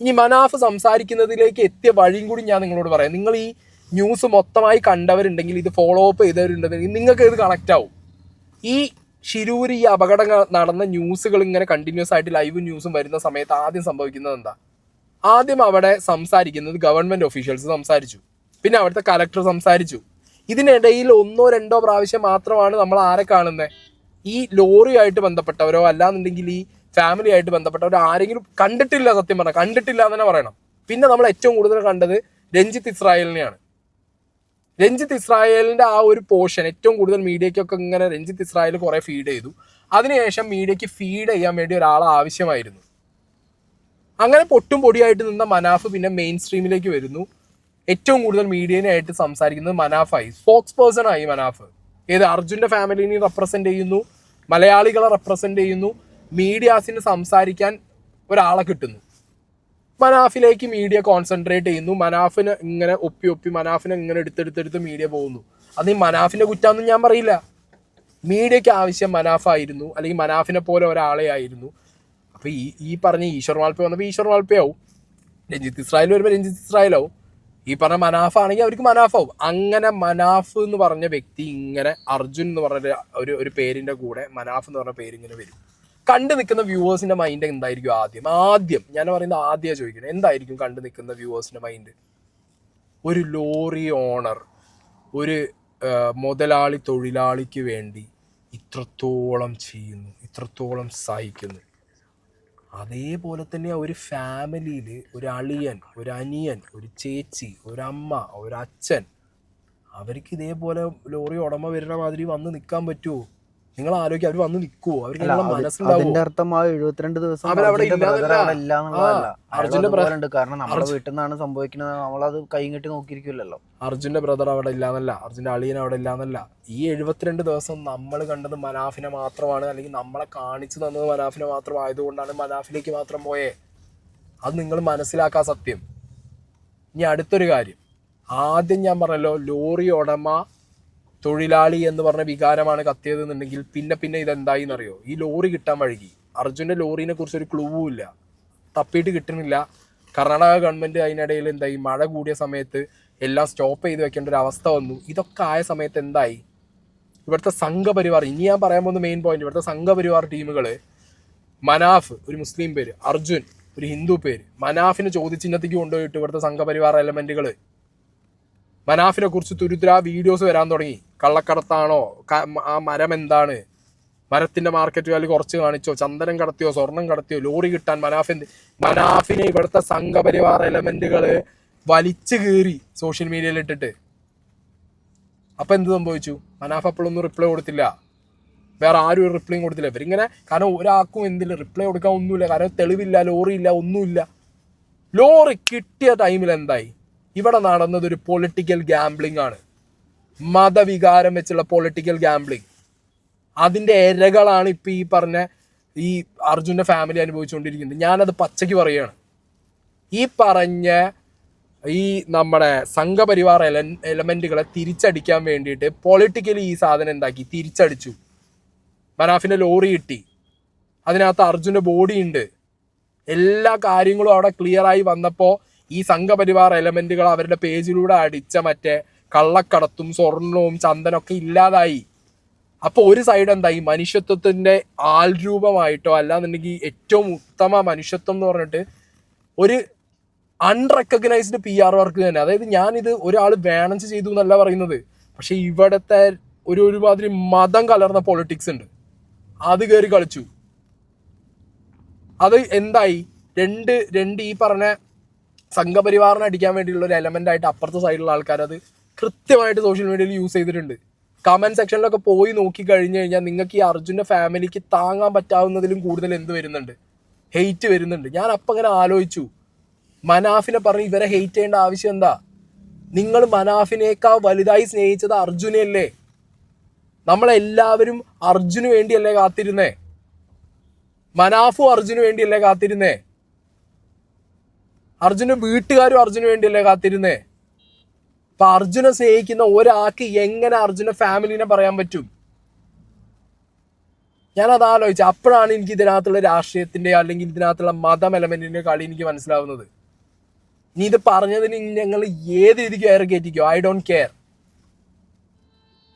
ഇനി മനാഫ് സംസാരിക്കുന്നതിലേക്ക് എത്തിയ വഴിയും കൂടി ഞാൻ നിങ്ങളോട് പറയാം. നിങ്ങൾ ഈ ന്യൂസ് മൊത്തമായി കണ്ടവരുണ്ടെങ്കിൽ, ഇത് ഫോളോ അപ്പ് ചെയ്തവരുണ്ടെങ്കിൽ നിങ്ങൾക്ക് ഇത് കണക്റ്റ് ആവും. ഈ ഷിരൂര് ഈ അപകടം നടന്ന ന്യൂസുകൾ ഇങ്ങനെ കണ്ടിന്യൂസ് ആയിട്ട് ലൈവ് ന്യൂസും വരുന്ന സമയത്ത് ആദ്യം സംഭവിക്കുന്നത് എന്താ? ആദ്യം അവിടെ സംസാരിക്കുന്നത് ഗവൺമെന്റ് ഒഫീഷ്യൽസ് സംസാരിച്ചു, പിന്നെ അവിടുത്തെ കലക്ടർ സംസാരിച്ചു. ഇതിനിടയിൽ 1-2 പ്രാവശ്യം മാത്രമാണ് നമ്മൾ ആരെ കാണുന്നത്? ഈ ലോറിയായിട്ട് ബന്ധപ്പെട്ടവരോ അല്ലാന്നുണ്ടെങ്കിൽ ഈ ഫാമിലി ആയിട്ട് ബന്ധപ്പെട്ടവരോ ആരെങ്കിലും കണ്ടിട്ടില്ല. സത്യം പറഞ്ഞാൽ കണ്ടിട്ടില്ല എന്ന് തന്നെ പറയണം. പിന്നെ നമ്മൾ ഏറ്റവും കൂടുതൽ കണ്ടത് രഞ്ജിത്ത് ഇസ്രായേലിനെയാണ്. രഞ്ജിത്ത് ഇസ്രായേലിന്റെ ആ ഒരു പോർഷൻ ഏറ്റവും കൂടുതൽ മീഡിയക്കൊക്കെ ഇങ്ങനെ രഞ്ജിത്ത് ഇസ്രായേൽ കുറെ ഫീഡ് ചെയ്തു. അതിനുശേഷം മീഡിയക്ക് ഫീഡ് ചെയ്യാൻ വേണ്ടി ഒരാൾ ആവശ്യമായിരുന്നു. അങ്ങനെ പൊട്ടും പൊടിയായിട്ട് നിന്ന മനാഫ് പിന്നെ മെയിൻ സ്ട്രീമിലേക്ക് വരുന്നു. ഏറ്റവും കൂടുതൽ മീഡിയനായിട്ട് സംസാരിക്കുന്നത് മനാഫായി, സ്പോക്സ് പേഴ്സൺ ആയി മനാഫ്. ഏത് അർജുന്റെ ഫാമിലിനെ റെപ്രസെന്റ് ചെയ്യുന്നു, മലയാളികളെ റെപ്രസെന്റ് ചെയ്യുന്നു, മീഡിയാസിന് സംസാരിക്കാൻ ഒരാളെ കിട്ടുന്നു. മനാഫിലേക്ക് മീഡിയ കോൺസെൻട്രേറ്റ് ചെയ്യുന്നു. മനാഫിന് ഇങ്ങനെ ഒപ്പി മനാഫിനെ ഇങ്ങനെ എടുത്തെടുത്തെടുത്ത് മീഡിയ പോകുന്നു. അത് ഈ മനാഫിന്റെ കുറ്റാന്നും ഞാൻ പറയില്ല. മീഡിയക്ക് ആവശ്യം മനാഫായിരുന്നു, അല്ലെങ്കിൽ മനാഫിനെ പോലെ ഒരാളെ ആയിരുന്നു. അപ്പൊ ഈ പറഞ്ഞ ഈശ്വർ മാൽപ്പ വന്നപ്പോൾ ഈശ്വർ മാൽപ്പയാവും, രഞ്ജിത്ത് ഇസ്രായേൽ വരുമ്പോൾ രഞ്ജിത്ത് ഇസ്രായേലാവും, ഈ പറഞ്ഞ മനാഫ് ആണെങ്കിൽ അവർക്ക് മനാഫാവും. അങ്ങനെ മനാഫ് എന്ന് പറഞ്ഞ വ്യക്തി ഇങ്ങനെ അർജുൻ എന്ന് പറഞ്ഞ ഒരു പേരിന്റെ കൂടെ മനാഫ് എന്ന് പറഞ്ഞ പേരിങ്ങനെ വരും. കണ്ടു നിൽക്കുന്ന വ്യൂവേഴ്സിന്റെ മൈൻഡ് എന്തായിരിക്കും? ആദ്യം ഞാൻ പറയുന്നത് ആദ്യം ചോദിക്കുന്നത്, എന്തായിരിക്കും കണ്ടു നിൽക്കുന്ന വ്യൂവേഴ്സിന്റെ മൈൻഡ്? ഒരു ലോറി ഓണർ, ഒരു മുതലാളി തൊഴിലാളിക്ക് വേണ്ടി ഇത്രത്തോളം ചെയ്യുന്നു, ഇത്രത്തോളം സഹിക്കുന്നു. അതേപോലെ തന്നെ ഒരു ഫാമിലിയിൽ ഒരു അളിയൻ, ഒരു അനിയൻ, ഒരു ചേച്ചി, ഒരമ്മ, ഒരച്ഛൻ, അവർക്ക് ഇതേപോലെ ലോറി ഉടമ വരുന്ന മാതിരി വന്ന് നിൽക്കാൻ പറ്റുമോ? നിങ്ങൾ ആലോചിക്കുക, അവർ വന്ന് നിൽക്കുവോ? അവർക്ക് മനസ്സിലാവും. കാരണം നമ്മുടെ വീട്ടിൽ നിന്നാണ് സംഭവിക്കുന്നത്, നമ്മളത് കൈകെട്ടി നോക്കിയിരിക്കില്ലല്ലോ. അർജുന്റെ ബ്രദർ അവിടെ ഇല്ലാന്നല്ല, അർജുന്റെ അളിയൻ അവിടെ ഇല്ലാന്നല്ല. ഈ 72 ദിവസം നമ്മൾ കണ്ടത് മനാഫിനെ മാത്രമാണ്, അല്ലെങ്കിൽ നമ്മളെ കാണിച്ചു തന്നത് മനാഫിനെ മാത്രമായതുകൊണ്ടാണ് മനാഫിലേക്ക് മാത്രം പോയേ. അത് നിങ്ങൾ മനസ്സിലാക്കാൻ സത്യം. ഇനി അടുത്തൊരു കാര്യം, ആദ്യം ഞാൻ പറഞ്ഞല്ലോ ലോറി ഉടമ തൊഴിലാളി എന്ന് പറഞ്ഞ വികാരമാണ് കത്തിയതെന്നുണ്ടെങ്കിൽ പിന്നെ ഇതെന്തായി എന്നറിയോ? ഈ ലോറി കിട്ടാൻ വഴുകി. അർജുൻ്റെ ലോറിനെ കുറിച്ച് ഒരു ക്ലൂവും ഇല്ല, തപ്പിയിട്ട് കിട്ടുന്നില്ല. കർണാടക ഗവൺമെൻറ് അതിനിടയിൽ എന്തായി, മഴ കൂടിയ സമയത്ത് എല്ലാം സ്റ്റോപ്പ് ചെയ്ത് വെക്കേണ്ട ഒരു അവസ്ഥ വന്നു. ഇതൊക്കെ ആയ സമയത്ത് എന്തായി? ഇവിടുത്തെ സംഘപരിവാർ, ഇനി ഞാൻ പറയാൻ പോകുന്ന മെയിൻ പോയിന്റ്, ഇവിടുത്തെ സംഘപരിവാർ ടീമുകൾ, മനാഫ് ഒരു മുസ്ലിം പേര്, അർജുൻ ഒരു ഹിന്ദു പേര്, മനാഫിന് ചോദ്യചിഹ്നത്തേക്ക് കൊണ്ടുപോയിട്ട് ഇവിടുത്തെ സംഘപരിവാർ എലമെന്റുകൾ മനാഫിനെ കുറിച്ച് തുരുതുരാ വീഡിയോസ് വരാൻ തുടങ്ങി. കള്ളക്കടത്താണോ, ആ മരം എന്താണ്, മരത്തിന്റെ മാർക്കറ്റ് വാല്യൂ കുറച്ച് കാണിച്ചോ, ചന്ദനം കടത്തിയോ, സ്വർണം കടത്തിയോ, ലോറി കിട്ടാൻ മനാഫിനെ ഇവിടുത്തെ സംഘപരിവാർ എലമെന്റുകൾ വലിച്ചു കീറി സോഷ്യൽ മീഡിയയിൽ ഇട്ടിട്ട്. അപ്പൊ എന്ത് സംഭവിച്ചു? മനാഫ് അപ്പോഴൊന്നും റിപ്ലൈ കൊടുത്തില്ല, വേറെ ആരും ഒരു റിപ്ലൈയും കൊടുത്തില്ല. ഇവരിങ്ങനെ, കാരണം ഒരാൾക്കും എന്തില്ല റിപ്ലൈ കൊടുക്കാൻ ഒന്നുമില്ല, കാരണം തെളിവില്ല, ലോറി ഇല്ല, ഒന്നുമില്ല. ലോറി കിട്ടിയ ടൈമിൽ എന്തായി? ഇവിടെ നടന്നത് ഒരു പൊളിറ്റിക്കൽ ഗാംബ്ലിംഗ് ആണ്, മതവികാരം വെച്ചുള്ള പൊളിറ്റിക്കൽ ഗാംബ്ലിംഗ്. അതിൻ്റെ ഇരകളാണ് ഇപ്പം ഈ പറഞ്ഞ ഈ അർജുൻ്റെ ഫാമിലി അനുഭവിച്ചുകൊണ്ടിരിക്കുന്നത്. ഞാനത് പച്ചയ്ക്ക് പറയുകയാണ്. ഈ പറഞ്ഞ ഈ നമ്മുടെ സംഘപരിവാർ എലമെന്റുകളെ തിരിച്ചടിക്കാൻ വേണ്ടിയിട്ട് പൊളിറ്റിക്കലി ഈ സാധനം എന്താക്കി, തിരിച്ചടിച്ചു. മനാഫിൻ്റെ ലോറി കിട്ടി, അതിനകത്ത് അർജുൻ്റെ ബോഡി ഉണ്ട്, എല്ലാ കാര്യങ്ങളും അവിടെ ക്ലിയറായി വന്നപ്പോൾ ഈ സംഘപരിവാർ എലമെന്റുകൾ അവരുടെ പേജിലൂടെ അടിച്ച മറ്റേ കള്ളക്കടത്തും സ്വർണവും ചന്ദനമൊക്കെ ഇല്ലാതായി. അപ്പോൾ ഒരു സൈഡ് എന്തായി, മനുഷ്യത്വത്തിൻ്റെ ആൾരൂപമായിട്ടോ അല്ലാന്നുണ്ടെങ്കിൽ ഏറ്റവും ഉത്തമ മനുഷ്യത്വം എന്ന് പറഞ്ഞിട്ട് ഒരു അൺറെക്കഗ്നൈസ്ഡ് PR വർക്ക് തന്നെ. അതായത് ഞാനിത് ഒരാൾ വേണച്ച് ചെയ്തു എന്നല്ല പറയുന്നത്, പക്ഷെ ഇവിടുത്തെ ഒരുമാതിരി മതം കലർന്ന പൊളിറ്റിക്സ് ഉണ്ട്, അത് കയറി കളിച്ചു. അത് എന്തായി, രണ്ട് ഈ പറഞ്ഞ സംഘപരിവാറിനെ അടിക്കാൻ വേണ്ടിയുള്ള ഒരു എലമെന്റ് ആയിട്ട് അപ്പുറത്തെ സൈഡിലുള്ള ആൾക്കാർ അത് കൃത്യമായിട്ട് സോഷ്യൽ മീഡിയയിൽ യൂസ് ചെയ്തിട്ടുണ്ട്. കമന്റ് സെക്ഷനിലൊക്കെ പോയി നോക്കി കഴിഞ്ഞു കഴിഞ്ഞാൽ നിങ്ങൾക്ക് ഈ അർജുൻ്റെ ഫാമിലിക്ക് താങ്ങാൻ പറ്റാവുന്നതിലും കൂടുതൽ എന്ത് വരുന്നുണ്ട്, ഹെയ്റ്റ് വരുന്നുണ്ട്. ഞാൻ അപ്പം അങ്ങനെ ആലോചിച്ചു, മനാഫിനെ പറഞ്ഞ് ഇവരെ ഹെയ്റ്റ് ചെയ്യേണ്ട ആവശ്യം എന്താ? നിങ്ങൾ മനാഫിനേക്കാൾ വലുതായി സ്നേഹിച്ചത് അർജുനല്ലേ? നമ്മളെല്ലാവരും അർജുന് വേണ്ടിയല്ലേ കാത്തിരുന്നേ? മനാഫും അർജുന് വേണ്ടിയല്ലേ കാത്തിരുന്നേ? അർജുനും വീട്ടുകാരും അർജുന് വേണ്ടിയല്ലേ കാത്തിരുന്നേ? അപ്പൊ അർജുനെ സ്നേഹിക്കുന്ന ഒരാൾക്ക് എങ്ങനെ അർജുന ഫാമിലിനെ പറയാൻ പറ്റും? ഞാനത് ആലോചിച്ചു. അപ്പോഴാണ് എനിക്ക് ഇതിനകത്തുള്ള രാഷ്ട്രീയത്തിന്റെ അല്ലെങ്കിൽ ഇതിനകത്തുള്ള മതം എലമെന്റിന്റെ കളി എനിക്ക് മനസ്സിലാവുന്നത്. നീ ഇത് പറഞ്ഞതിന് ഞങ്ങൾ ഏത് രീതിക്ക് കയറി കയറ്റിക്കോ, ഐ ഡോണ്ട് കെയർ.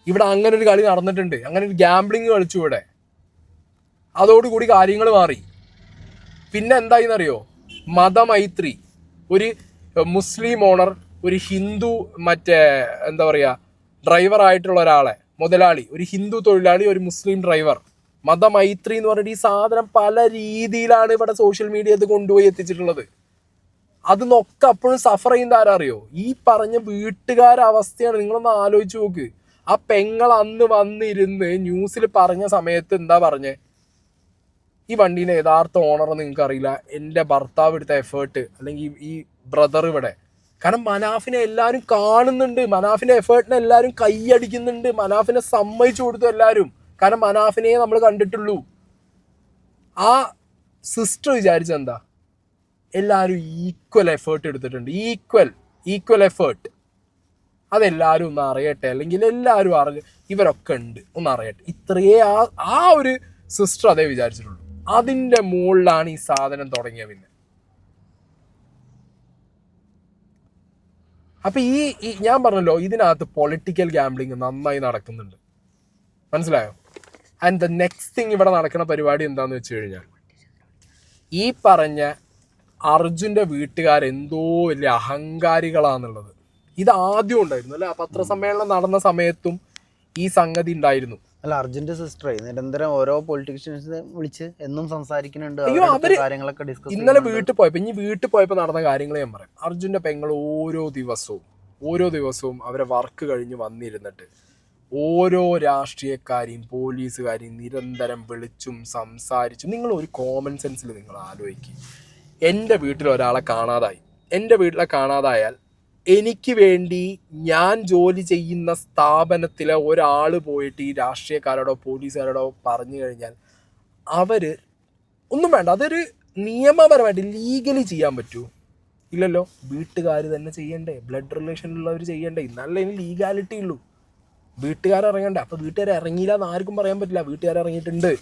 ഇവിടെ അങ്ങനെ ഒരു കളി നടന്നിട്ടുണ്ട്, അങ്ങനെ ഒരു ഗാംബ്ലിങ് കളിച്ചു ഇവിടെ. അതോടുകൂടി കാര്യങ്ങൾ മാറി. പിന്നെ എന്തായിന്നറിയോ, മതമൈത്രി. ഒരു മുസ്ലിം ഓണർ, ഒരു ഹിന്ദു മറ്റേ എന്താ പറയുക ഡ്രൈവറായിട്ടുള്ള ഒരാളെ, മുതലാളി, ഒരു ഹിന്ദു തൊഴിലാളി, ഒരു മുസ്ലിം ഡ്രൈവർ, മതമൈത്രി എന്ന് പറഞ്ഞിട്ട് ഈ സാധനം പല രീതിയിലാണ് ഇവിടെ സോഷ്യൽ മീഡിയ ഇത് കൊണ്ടുപോയി എത്തിച്ചിട്ടുള്ളത്. അതിനൊക്കെ അപ്പോഴും സഫർ ചെയ്യുന്ന ആരാ അറിയോ? ഈ പറഞ്ഞ വീട്ടുകാരുടെ അവസ്ഥയാണ്. നിങ്ങളൊന്ന് ആലോചിച്ച് നോക്ക്. ആ പെങ്ങൾ അന്ന് വന്നിരുന്ന് ന്യൂസിൽ പറഞ്ഞ സമയത്ത് എന്താ പറഞ്ഞേ, ഈ വണ്ടീൻ്റെ യഥാർത്ഥ ഓണർ നിങ്ങൾക്ക് അറിയില്ല, എൻ്റെ ഭർത്താവ് എടുത്ത എഫേർട്ട് അല്ലെങ്കിൽ ഈ ബ്രദർ ഇവിടെ. കാരണം മനാഫിനെ എല്ലാവരും കാണുന്നുണ്ട്, മനാഫിൻ്റെ എഫേർട്ടിനെ എല്ലാവരും കൈയടിക്കുന്നുണ്ട്, മനാഫിനെ സമ്മതിച്ചു കൊടുത്തു എല്ലാവരും. കാരണം മനാഫിനെ നമ്മൾ കണ്ടിട്ടുള്ളൂ. ആ സിസ്റ്റർ വിചാരിച്ചെന്താ, എല്ലാവരും ഈക്വൽ എഫേർട്ട് എടുത്തിട്ടുണ്ട്, ഈക്വൽ എഫേർട്ട്. അതെല്ലാവരും ഒന്ന് അറിയട്ടെ, അല്ലെങ്കിൽ എല്ലാവരും ഇവരൊക്കെ ഉണ്ട് ഒന്ന് അറിയട്ടെ. ഇത്രയേ ആ ഒരു സിസ്റ്റർ അതേ വിചാരിച്ചിട്ടുള്ളൂ. അതിൻ്റെ മുകളിലാണ് ഈ സാധനം തുടങ്ങിയ. പിന്നെ അപ്പൊ ഈ ഞാൻ പറഞ്ഞല്ലോ, ഇതിനകത്ത് പൊളിറ്റിക്കൽ ഗാംബ്ലിങ് നന്നായി നടക്കുന്നുണ്ട്, മനസ്സിലായോ? ആൻഡ് ദ നെക്സ്റ്റ് തിങ് ഇവിടെ നടക്കുന്ന പരിപാടി എന്താന്ന് വെച്ച് കഴിഞ്ഞാൽ, ഈ പറഞ്ഞ അർജുൻ്റെ വീട്ടുകാരെന്തോ വലിയ അഹങ്കാരികളാന്നുള്ളത് ഇത് ആദ്യം ഉണ്ടായിരുന്നു അല്ലെ? പത്രസമ്മേളനം നടന്ന സമയത്തും ഈ സംഗതി ഉണ്ടായിരുന്നു. അല്ല, അർജുന്റെ സിസ്റ്റർ നിരന്തരം ഓരോ പൊളിറ്റീഷ്യൻസിനെ വിളിച്ച് എന്നും സംസാരിക്കുന്നുണ്ട്. അയ്യോ, അവര് ഇന്നലെ വീട്ടിൽ പോയപ്പോ നടന്ന കാര്യങ്ങൾ ഞാൻ പറയാം. അർജുന്റെ പെങ്ങൾ ഓരോ ദിവസവും അവരെ വർക്ക് കഴിഞ്ഞ് വന്നിരുന്നിട്ട് ഓരോ രാഷ്ട്രീയക്കാരെയും പോലീസുകാരെയും നിരന്തരം വിളിച്ചും സംസാരിച്ചും. നിങ്ങൾ ഒരു കോമൺ സെൻസിൽ നിങ്ങൾ ആലോചിക്കുക. എൻ്റെ വീട്ടിൽ ഒരാളെ കാണാതായി, എൻ്റെ വീട്ടിലെ കാണാതായാൽ എനിക്ക് വേണ്ടി ഞാൻ ജോലി ചെയ്യുന്ന സ്ഥാപനത്തിലെ ഒരാൾ പോയിട്ട് ഈ രാഷ്ട്രീയക്കാരോടോ പോലീസുകാരോടോ പറഞ്ഞു കഴിഞ്ഞാൽ അവർ ഒന്നും വേണ്ട, അതൊരു നിയമപരമായിട്ട് ലീഗലി ചെയ്യാൻ പറ്റുമോ? ഇല്ലല്ലോ. വീട്ടുകാർ തന്നെ ചെയ്യണ്ടേ, ബ്ലഡ് റിലേഷനിലുള്ളവർ ചെയ്യണ്ടേ, എന്നാലേ ഇനി ലീഗാലിറ്റി ഉള്ളൂ. വീട്ടുകാരിറങ്ങണ്ടേ? അപ്പോൾ വീട്ടുകാർ ഇറങ്ങിയില്ല എന്ന് ആർക്കും പറയാൻ പറ്റില്ല. വീട്ടുകാരിറങ്ങിയിട്ടുണ്ട്.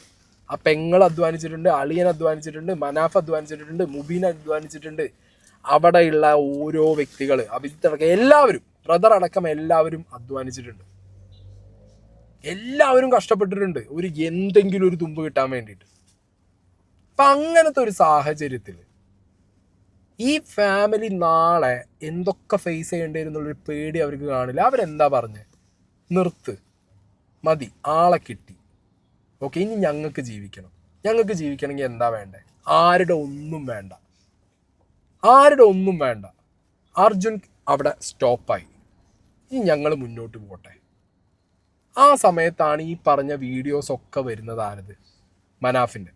ആ പെങ്ങൾ അധ്വാനിച്ചിട്ടുണ്ട്, അളിയൻ അധ്വാനിച്ചിട്ടുണ്ട്, മനാഫ് അധ്വാനിച്ചിട്ടുണ്ട്, മുബീൻ അധ്വാനിച്ചിട്ടുണ്ട്. അവിടെയുള്ള ഓരോ വ്യക്തികൾ, അഭിജിത്ത് എല്ലാവരും, ബ്രദർ അടക്കം എല്ലാവരും അധ്വാനിച്ചിട്ടുണ്ട്. എല്ലാവരും കഷ്ടപ്പെട്ടിട്ടുണ്ട് ഒരു എന്തെങ്കിലും ഒരു തുമ്പ് കിട്ടാൻ വേണ്ടിയിട്ട്. അപ്പം അങ്ങനത്തെ ഒരു സാഹചര്യത്തിൽ ഈ ഫാമിലി നാളെ എന്തൊക്കെ ഫേസ് ചെയ്യേണ്ടിയിരുന്നുള്ളൊരു പേടി അവർക്ക് കാണില്ല. അവരെന്താ പറഞ്ഞത്? നിർത്ത്, മതി, ആളെ കിട്ടി, ഓക്കെ, ഇനി ഞങ്ങൾക്ക് ജീവിക്കണം. ഞങ്ങൾക്ക് ജീവിക്കണമെങ്കിൽ എന്താ വേണ്ടേ? ആരുടെ ഒന്നും വേണ്ട. അർജുൻ അവിടെ സ്റ്റോപ്പായി. ഇനി ഞങ്ങൾ മുന്നോട്ട് പോട്ടെ. ആ സമയത്താണ് ഈ പറഞ്ഞ വീഡിയോസ് ഒക്കെ വരുന്നത്. ആരത്? മനാഫിൻ്റെ.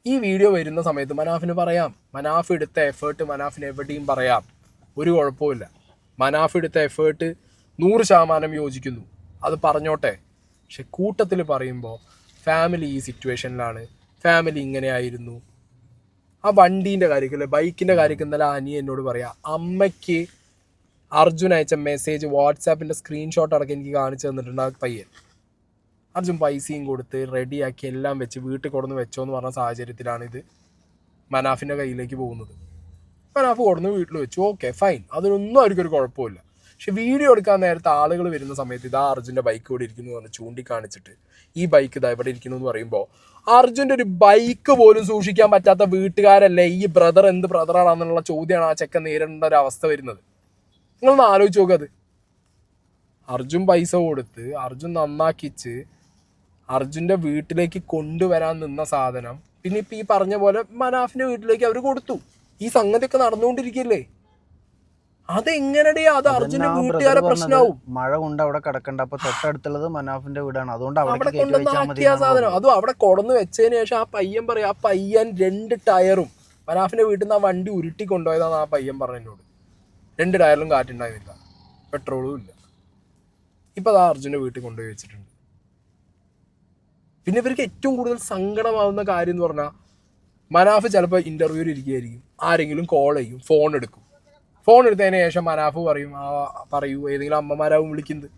ഈ വീഡിയോ വരുന്ന സമയത്ത് മനാഫിന് പറയാം, മനാഫ് എടുത്ത എഫേർട്ട് മനാഫിന് എവിടെയും പറയാം, ഒരു കുഴപ്പമില്ല. മനാഫ് എടുത്ത എഫേർട്ട് 100% യോജിക്കുന്നു, അത് പറഞ്ഞോട്ടെ. പക്ഷെ കൂട്ടത്തിൽ പറയുമ്പോൾ ഫാമിലി ഈ സിറ്റുവേഷനിലാണ്, ഫാമിലി ഇങ്ങനെ ആയിരുന്നു. ആ വണ്ടീൻ്റെ കാര്യത്തിൽ, ബൈക്കിൻ്റെ കാര്യത്തിൽ ഇന്നലെ അനിയ എന്നോട് പറയാം, അമ്മയ്ക്ക് അർജുൻ അയച്ച മെസ്സേജ് വാട്സാപ്പിൻ്റെ സ്ക്രീൻഷോട്ട് അടക്കം എനിക്ക് കാണിച്ചു തന്നിട്ടുണ്ട് ആ പയ്യൻ. അർജുൻ പൈസയും കൊടുത്ത് റെഡിയാക്കി എല്ലാം വെച്ച് വീട്ടിൽ കൊടുന്ന് വെച്ചോ എന്ന് പറഞ്ഞ സാഹചര്യത്തിലാണിത് മനാഫിൻ്റെ കയ്യിലേക്ക് പോകുന്നത്. മനാഫ് കൊടുന്ന് വീട്ടിൽ വെച്ചു, ഓക്കെ ഫൈൻ, അതിനൊന്നും അവർക്കൊരു കുഴപ്പമില്ല. പക്ഷെ വീഡിയോ എടുക്കാൻ നേരത്തെ ആളുകൾ വരുന്ന സമയത്ത് ഇതാ അർജുൻ്റെ ബൈക്ക് ഇവിടെ ഇരിക്കുന്നു എന്ന് പറഞ്ഞ് ചൂണ്ടിക്കാണിച്ചിട്ട് ഈ ബൈക്ക് ഇതാ ഇവിടെ ഇരിക്കുന്നു എന്ന് പറയുമ്പോൾ അർജുൻ്റെ ഒരു ബൈക്ക് പോലും സൂക്ഷിക്കാൻ പറ്റാത്ത വീട്ടുകാരല്ലേ ഈ ബ്രദർ എന്ത് ബ്രദറാണെന്നുള്ള ചോദ്യമാണ് ആ ചെക്കൻ നേരിടേണ്ട ഒരു അവസ്ഥ വരുന്നത്. നിങ്ങളൊന്ന് ആലോചിച്ച് നോക്കത്. അർജുൻ പൈസ കൊടുത്ത് അർജുൻ നന്നാക്കിച്ച് അർജുൻ്റെ വീട്ടിലേക്ക് കൊണ്ടുവരാൻ നിന്ന സാധനം പിന്നെ ഇപ്പം ഈ പറഞ്ഞ പോലെ മനാഫിൻ്റെ വീട്ടിലേക്ക് അവർ കൊടുത്തു. ഈ സംഗതിയൊക്കെ നടന്നുകൊണ്ടിരിക്കുകയല്ലേ. അതെങ്ങനെടേ അത് അർജുന്റെ വീട്ടുകാരെ പ്രശ്നമാവും. മഴ കൊണ്ട് അവിടെ കിടക്കണ്ട, അപ്പൊ തൊട്ടടുത്തുള്ളത് മനാഫിന്റെ വീടാണ്, അതുകൊണ്ട് അവിടെ കൊണ്ടുവന്നാക്കിയ സാധനം അതും അവിടെ കൊടന്ന് വെച്ചതിന് ശേഷം ആ പയ്യൻ പറയാം, ആ പയ്യൻ 2 ടയറും മനാഫിന്റെ വീട്ടിൽ നിന്ന് ആ വണ്ടി ഉരുട്ടി കൊണ്ടുപോയതാണ് ആ പയ്യൻ പറഞ്ഞതിനോട്. 2 ടയറിലും കാറ്റുണ്ടായിരുന്നില്ല, പെട്രോളും ഇല്ല. ഇപ്പൊ അത് അർജുന്റെ വീട്ടിൽ കൊണ്ടുപോയി വെച്ചിട്ടുണ്ട്. പിന്നെ ഇവർക്ക് ഏറ്റവും കൂടുതൽ സങ്കടമാവുന്ന കാര്യം എന്ന് പറഞ്ഞാൽ മനാഫ് ചിലപ്പോൾ ഇന്റർവ്യൂവിൽ ഇരിക്കുകയായിരിക്കും, ആരെങ്കിലും കോൾ ചെയ്യും, ഫോൺ എടുക്കും. ഫോൺ എടുത്തതിന് ശേഷം മനാഫ് പറയൂ ഏതെങ്കിലും അമ്മമാരാവും വിളിക്കുന്നത്.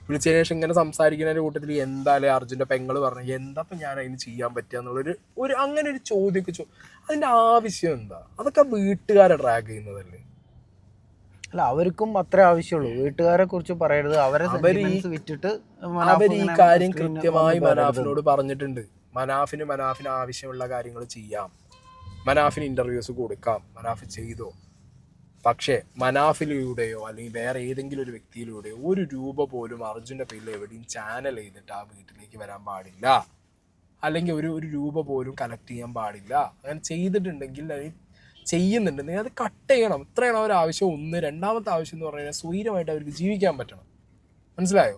വിളിച്ചതിന് ശേഷം ഇങ്ങനെ സംസാരിക്കുന്നതിൻ്റെ കൂട്ടത്തിൽ എന്തായാലും അർജുൻ്റെ പെങ്ങൾ പറഞ്ഞു എന്താപ്പം ഞാൻ അതിന് ചെയ്യാൻ പറ്റുക എന്നുള്ളൊരു അങ്ങനെ ഒരു ചോദ്യമൊക്കെ അതിൻ്റെ ആവശ്യം എന്താ? അതൊക്കെ വീട്ടുകാരെ ട്രാക്ക് ചെയ്യുന്നതല്ലേ. അല്ല, അവർക്കും അത്ര ആവശ്യമുള്ളൂ. വീട്ടുകാരെ കുറിച്ച് പറയരുത്, അവർ വിറ്റിട്ട് ഈ കാര്യം കൃത്യമായി മനാഫിനോട് പറഞ്ഞിട്ടുണ്ട്. മനാഫിന് ആവശ്യമുള്ള കാര്യങ്ങൾ ചെയ്യാം, മനാഫിന് ഇന്റർവ്യൂസ് കൊടുക്കാം, മനാഫ് ചെയ്തോ. പക്ഷേ മനാഫിലൂടെയോ അല്ലെങ്കിൽ വേറെ ഏതെങ്കിലും ഒരു വ്യക്തിയിലൂടെയോ 1 രൂപ പോലും അർജുൻ്റെ പേരിൽ എവിടെയും ചാനൽ ചെയ്തിട്ട് ആ വീട്ടിലേക്ക് വരാൻ പാടില്ല, അല്ലെങ്കിൽ ഒരു രൂപ പോലും കളക്ട് ചെയ്യാൻ പാടില്ല. അങ്ങനെ ചെയ്തിട്ടുണ്ടെങ്കിൽ ചെയ്യുന്നുണ്ടെങ്കിൽ അത് കട്ട് ചെയ്യണം. ഇത്രയാണ് അവർ ആവശ്യം. 1. രണ്ടാമത്തെ ആവശ്യം എന്ന് പറഞ്ഞു കഴിഞ്ഞാൽ സ്വൈരമായിട്ട് അവർക്ക് ജീവിക്കാൻ പറ്റണം. മനസ്സിലായോ?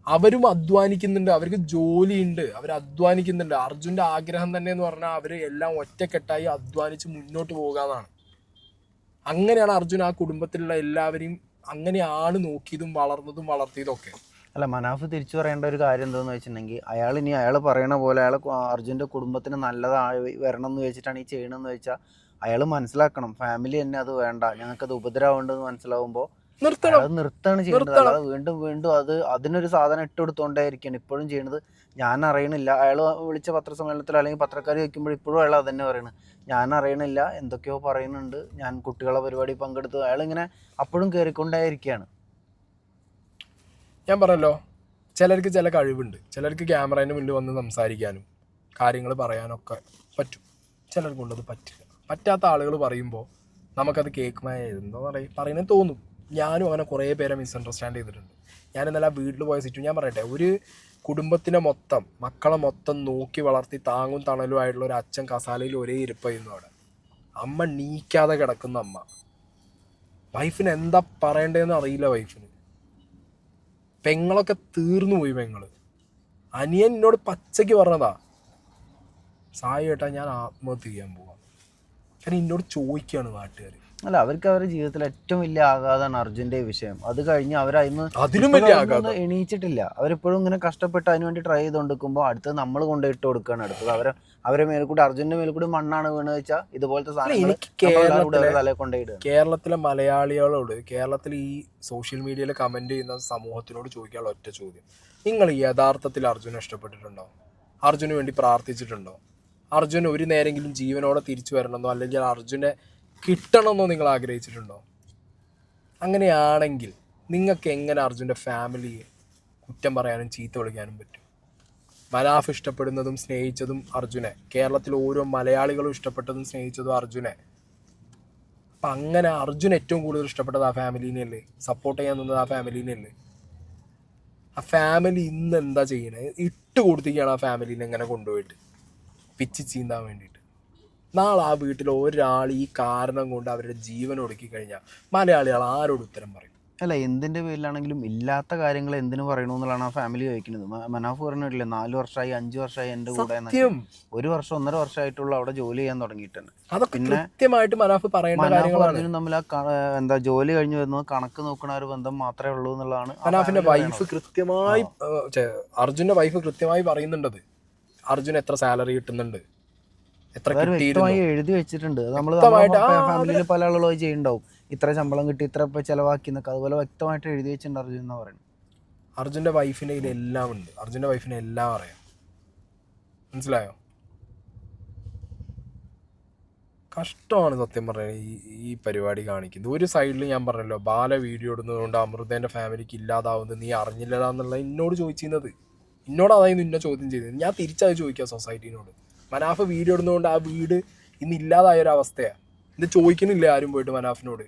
അവരും അധ്വാനിക്കുന്നുണ്ട്, അവർക്ക് ജോലിയുണ്ട്, അവർ അധ്വാനിക്കുന്നുണ്ട്. അർജുൻ്റെ ആഗ്രഹം തന്നെ എന്ന് പറഞ്ഞാൽ അവർ എല്ലാം ഒറ്റക്കെട്ടായി അധ്വാനിച്ച് മുന്നോട്ട് പോകാമെന്നാണ്. അങ്ങനെയാണ് അർജുൻ ആ കുടുംബത്തിലുള്ള എല്ലാവരെയും അങ്ങനെയാണ് നോക്കിയതും വളർന്നതും വളർത്തിയതൊക്കെ. അല്ല, മനാഫ് തിരിച്ചു പറയേണ്ട ഒരു കാര്യം എന്താണെന്ന് വെച്ചിട്ടുണ്ടെങ്കിൽ അയാൾ പറയണ പോലെ അർജുൻ്റെ കുടുംബത്തിന് നല്ലതായി വരണം എന്ന് വെച്ചിട്ടാണ് ഈ ചെയ്യണമെന്ന് വെച്ചാൽ അയാൾ മനസ്സിലാക്കണം. ഫാമിലി തന്നെ അത് വേണ്ട, ഞങ്ങൾക്കത് ഉപദ്രവമുണ്ടെന്ന് മനസ്സിലാവുമ്പോൾ നിർത്താണ് ചെയ്യേണ്ടത്. അല്ലാതെ വീണ്ടും അതിനൊരു സാധനം ഇട്ടുകൊടുത്തോണ്ടായിരിക്കണം ഇപ്പോഴും ചെയ്യണത്. ഞാൻ അറിയണില്ല, അയാൾ വിളിച്ച പത്രസമ്മേളനത്തിൽ അല്ലെങ്കിൽ പത്രക്കാർ വയ്ക്കുമ്പോൾ ഇപ്പോഴും അയാൾ അത് തന്നെ പറയണത്, ഞാൻ അറിയണില്ല, എന്തൊക്കെയോ പറയുന്നുണ്ട്, ഞാൻ കുട്ടികളെ പരിപാടി പങ്കെടുത്തു. അയാളിങ്ങനെ അപ്പോഴും കയറിക്കൊണ്ടായിരിക്കുകയാണ്. ഞാൻ പറഞ്ഞല്ലോ, ചിലർക്ക് ചില കഴിവുണ്ട്. ചിലർക്ക് ക്യാമറേൻ്റെ മുന്നിൽ വന്ന് സംസാരിക്കാനും കാര്യങ്ങൾ പറയാനൊക്കെ പറ്റും, ചിലർക്ക് കൊണ്ടത് പറ്റില്ല. പറ്റാത്ത ആളുകൾ പറയുമ്പോൾ നമുക്കത് കേൾക്കുമ്പോൾ എന്തോ പറയുന്നത് തോന്നും. ഞാനും അങ്ങനെ കുറേ പേരെ മിസ്അണ്ടർസ്റ്റാൻഡ് ചെയ്തിട്ടുണ്ട്. ഞാൻ ഇന്നലെ വീട്ടിൽ പോയ സിറ്റുവേഷൻ ഞാൻ പറയട്ടെ. ഒരു കുടുംബത്തിനെ മൊത്തം, മക്കളെ മൊത്തം നോക്കി വളർത്തി താങ്ങും തണലും ആയിട്ടുള്ള ഒരു അച്ഛൻ കസാലയിൽ ഒരേ ഇരിപ്പായിരുന്നു അവിടെ. അമ്മ നീക്കാതെ കിടക്കുന്ന അമ്മ. വൈഫിന് എന്താ പറയണ്ടതെന്ന് അറിയില്ല. വൈഫിന് പെങ്ങളൊക്കെ തീർന്നു പോയി. പെങ്ങള് അനിയൻ എന്നോട് പച്ചയ്ക്ക് പറഞ്ഞതാ, സായി ഏട്ടാ ഞാൻ ആത്മഹത്യ ചെയ്യാൻ പോവാം. കാരണം എന്നോട് ചോദിക്കുകയാണ് നാട്ടുകാർ. അല്ല, അവർക്ക് അവരുടെ ജീവിതത്തിൽ ഏറ്റവും വലിയ ആഘാതമാണ് അർജുൻ്റെ വിഷയം. അത് കഴിഞ്ഞ് അവരതിന് എണീച്ചിട്ടില്ല. അവരിപ്പോഴും ഇങ്ങനെ കഷ്ടപ്പെട്ട് അതിന് വേണ്ടി ട്രൈ ചെയ്തുകൊണ്ടിരിക്കുമ്പോൾ അടുത്തത് നമ്മൾ കൊണ്ടിട്ട് കൊടുക്കുകയാണ്. അടുത്തത് അവരെ മേൽക്കൂടി അർജുൻ്റെ മേൽക്കൂടി മണ്ണാണ് വീണെന്ന് വെച്ചാൽ ഇതുപോലത്തെ സാധനങ്ങൾ തലയിൽ കൊണ്ടുപോയിടുക. കേരളത്തിലെ മലയാളികളോട്, കേരളത്തിൽ ഈ സോഷ്യൽ മീഡിയയിൽ കമന്റ് ചെയ്യുന്ന സമൂഹത്തിനോട് ചോദിക്കാനുള്ള ഒറ്റ ചോദ്യം, നിങ്ങൾ യഥാർത്ഥത്തിൽ അർജുനെ ഇഷ്ടപ്പെട്ടിട്ടുണ്ടോ? അർജുന് വേണ്ടി പ്രാർത്ഥിച്ചിട്ടുണ്ടോ? അർജുൻ ഒരു നേരെങ്കിലും ജീവനോടെ തിരിച്ചു വരണമെന്നോ അല്ലെങ്കിൽ അർജുനെ കിട്ടണമെന്നോ നിങ്ങൾ ആഗ്രഹിച്ചിട്ടുണ്ടോ? അങ്ങനെയാണെങ്കിൽ നിങ്ങൾക്ക് എങ്ങനെ അർജുൻ്റെ ഫാമിലിയെ കുറ്റം പറയാനും ചീത്ത വിളിക്കാനും പറ്റും? മനാഫ് ഇഷ്ടപ്പെടുന്നതും സ്നേഹിച്ചതും അർജുനെ, കേരളത്തിൽ ഓരോ മലയാളികളും ഇഷ്ടപ്പെട്ടതും സ്നേഹിച്ചതും അർജുനെ. അപ്പം അങ്ങനെ അർജുൻ ഏറ്റവും കൂടുതൽ ഇഷ്ടപ്പെട്ടത് ആ ഫാമിലീനെയല്ലേ? സപ്പോർട്ട് ചെയ്യാൻ നിന്നത് ആ ഫാമിലീനെയല്ലേ? ആ ഫാമിലി ഇന്ന് എന്താ ചെയ്യണേ? ഇട്ട് കൊടുത്തിരിക്കുകയാണ് ആ ഫാമിലീനെ എങ്ങനെ കൊണ്ടുപോയിട്ട് പിച്ച് ചീന്താൻ വേണ്ടിയിട്ട്. നാളെ ആ വീട്ടിൽ ഒരാൾ ഈ കാരണം കൊണ്ട് അവരുടെ ജീവൻ ഒടുക്കി കഴിഞ്ഞാൽ മലയാളികൾ ആരോട് ഉത്തരം പറയും? അല്ല എന്തിൻ്റെ പേരിലാണെങ്കിലും ഇല്ലാത്ത കാര്യങ്ങൾ എന്തിനു പറയണമെന്നുള്ളതാണ് ആ ഫാമിലി ചോദിക്കുന്നത്. മനാഫ് പറഞ്ഞിട്ടില്ലേ 4 വർഷമായി 5 വർഷമായി എൻ്റെ കൂടെ എന്നൊക്കെ. സത്യം. 1 വർഷം 1.5 വർഷമായിട്ടുള്ള അവിടെ ജോലി ചെയ്യാൻ തുടങ്ങിയിട്ട് തന്നെ. അതൊക്കെ പിന്നെ കൃത്യമായിട്ട് മനാഫ് പറയേണ്ട മനാഫ് കാര്യങ്ങളാണ്. അർജുനും തമ്മിൽ എന്താ ജോലി കഴിഞ്ഞ് വരുന്നത് കണക്ക് നോക്കുന്ന ഒരു ബന്ധം മാത്രമേ ഉള്ളൂ എന്നുള്ളതാണ് ആ മനാഫിന്റെ family വൈഫ് പറയണത്. കൃത്യമായി അർജുന്റെ വൈഫ് കൃത്യമായി പറയുന്നുണ്ടത്. അർജുൻ എത്ര സാലറി കിട്ടുന്നുണ്ട്, എത്ര അതൊരു കിട്ടിയിരുന്നു. വ്യക്തമായി എഴുതി വെച്ചിട്ടുണ്ട്. അത് നമ്മൾ വ്യക്തമായിട്ട് ഫാമിലിയിൽ പല ആളുകളും ചെയ്യുണ്ടാവും. ഇത്ര ശമ്പളം കിട്ടി ഇത്ര ഇപ്പൊ ചെലവാക്കി എന്നൊക്കെ അതുപോലെ വ്യക്തമായിട്ട് എഴുതി വെച്ചിട്ടുണ്ട് അർജുൻ എന്നാ പറയുന്നത്. അർജുന്റെ വൈഫിന്റെ കയ്യിൽ എല്ലാം ഉണ്ട്. അർജുന്റെ വൈഫിനെ എല്ലാം അറിയാം. മനസ്സിലായോ? കഷ്ടമാണ് സത്യം പറഞ്ഞാൽ ഈ പരിപാടി കാണിക്കുന്നത്. ഒരു സൈഡിൽ ഞാൻ പറഞ്ഞല്ലോ ബാല വീഡിയോ ഇടുന്നതുകൊണ്ട് അമൃതേന്റെ ഫാമിലിക്ക് ഇല്ലാതാവുന്നത് നീ അറിഞ്ഞില്ലടാന്നുള്ള എന്നോട് ചോദിച്ചിരുന്നത്. എന്നോട് അതായിരുന്നു ഇന്ന ചോദ്യം ചെയ്തത്. ഞാൻ തിരിച്ചത് ചോദിക്കാം സൊസൈറ്റീനോട്. മനാഫ് വീഡിയോ ഇടുന്നതുകൊണ്ട് ആ വീട് ഇന്ന് ഇല്ലാതായ ഒരു അവസ്ഥയാണ്. ഇത് ചോദിക്കുന്നില്ല ആരും പോയിട്ട് മനാഫിനോട്.